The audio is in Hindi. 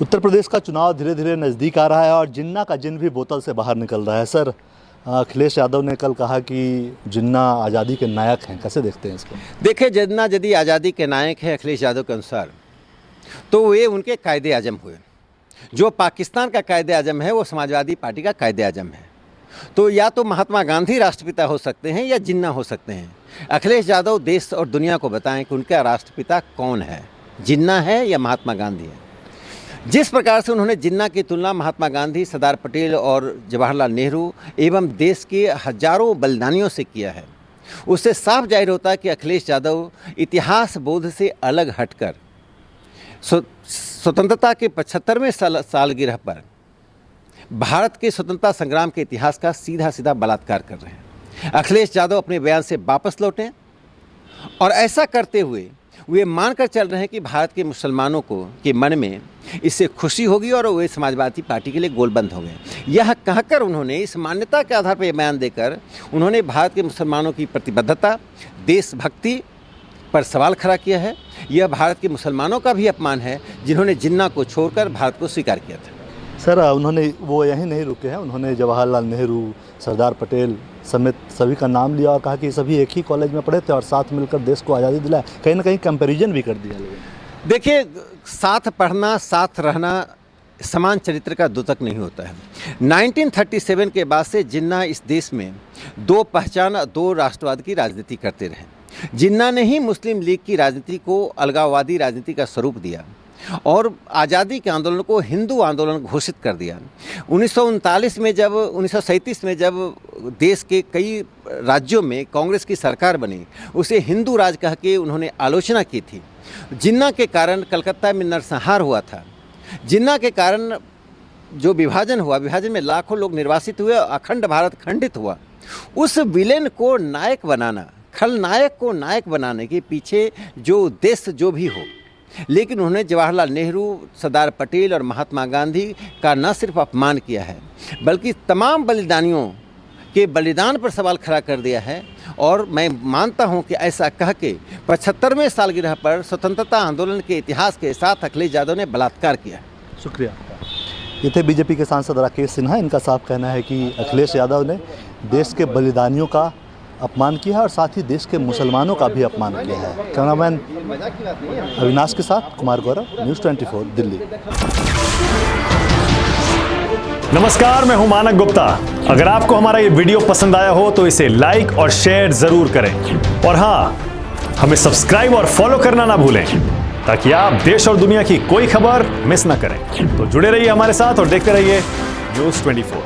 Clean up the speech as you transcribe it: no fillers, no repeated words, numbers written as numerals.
उत्तर प्रदेश का चुनाव धीरे धीरे नज़दीक आ रहा है और जिन्ना का जिन्न भी बोतल से बाहर निकल रहा है। सर, अखिलेश यादव ने कल कहा कि जिन्ना आज़ादी के नायक हैं, कैसे देखते हैं इसको? देखिए, जिन्ना यदि आज़ादी के नायक है अखिलेश यादव के अनुसार, तो वे उनके कायदे आज़म हुए। जो पाकिस्तान का कायदे आज़म है वो समाजवादी पार्टी का कायदे आज़म है। तो या तो महात्मा गांधी राष्ट्रपिता हो सकते हैं या जिन्ना हो सकते हैं। अखिलेश यादव देश और दुनिया को बताएं कि उनका राष्ट्रपिता कौन है, जिन्ना है या महात्मा गांधी है। जिस प्रकार से उन्होंने जिन्ना की तुलना महात्मा गांधी, सरदार पटेल और जवाहरलाल नेहरू एवं देश के हजारों बलिदानियों से किया है, उससे साफ जाहिर होता है कि अखिलेश यादव इतिहास बोध से अलग हटकर स्वतंत्रता के 75वें सालगिरह पर भारत के स्वतंत्रता संग्राम के इतिहास का सीधा सीधा बलात्कार कर रहे हैं। अखिलेश यादव अपने बयान से वापस लौटें और ऐसा करते हुए वे मानकर चल रहे हैं कि भारत के मुसलमानों को के मन में इससे खुशी होगी और वे समाजवादी पार्टी के लिए गोलबंद हो गए। यह कहकर उन्होंने इस मान्यता के आधार पर बयान देकर उन्होंने भारत के मुसलमानों की प्रतिबद्धता, देशभक्ति पर सवाल खड़ा किया है। यह भारत के मुसलमानों का भी अपमान है जिन्होंने जिन्ना को छोड़कर भारत को स्वीकार किया था। सर, उन्होंने वो यहीं नहीं रुके हैं, उन्होंने जवाहरलाल नेहरू, सरदार पटेल समेत सभी का नाम लिया और कहा कि सभी एक ही कॉलेज में पढ़े थे और साथ मिलकर देश को आज़ादी दिलाया। कहीं ना कहीं कंपैरिजन भी कर दिया लोगों ने। देखिए, साथ पढ़ना, साथ रहना समान चरित्र का द्योतक नहीं होता है। 1937 के बाद से जिन्ना इस देश में दो पहचान, दो राष्ट्रवाद की राजनीति करते रहे। जिन्ना ने ही मुस्लिम लीग की राजनीति को अलगाववादी राजनीति का स्वरूप दिया और आज़ादी के आंदोलन को हिंदू आंदोलन घोषित कर दिया। 1937 में जब देश के कई राज्यों में कांग्रेस की सरकार बनी, उसे हिंदू राज कह के उन्होंने आलोचना की थी। जिन्ना के कारण कलकत्ता में नरसंहार हुआ था। जिन्ना के कारण जो विभाजन हुआ, विभाजन में लाखों लोग निर्वासित हुए, अखंड भारत खंडित हुआ। उस विलेन को नायक बनाना, खलनायक को नायक बनाने के पीछे जो उद्देश्य जो भी हो, लेकिन उन्होंने जवाहरलाल नेहरू, सरदार पटेल और महात्मा गांधी का न सिर्फ अपमान किया है बल्कि तमाम बलिदानियों के बलिदान पर सवाल खड़ा कर दिया है। और मैं मानता हूं कि ऐसा कह के 75वें सालगिरह पर स्वतंत्रता आंदोलन के इतिहास के साथ अखिलेश यादव ने बलात्कार किया। शुक्रिया। ये थे बीजेपी के सांसद राकेश सिन्हा। इनका साफ कहना है कि अखिलेश यादव ने देश के बलिदानियों का अपमान किया है और साथ ही देश के मुसलमानों का भी अपमान किया है। कैमरामैन अविनाश के साथ कुमार गौरव, न्यूज़ 24 दिल्ली। नमस्कार, मैं हूं मानक गुप्ता। अगर आपको हमारा ये वीडियो पसंद आया हो तो इसे लाइक और शेयर जरूर करें और हाँ, हमें सब्सक्राइब और फॉलो करना ना भूलें ताकि आप देश और दुनिया की कोई खबर मिस ना करें। तो जुड़े रहिए हमारे साथ और देखते रहिए न्यूज़ 24।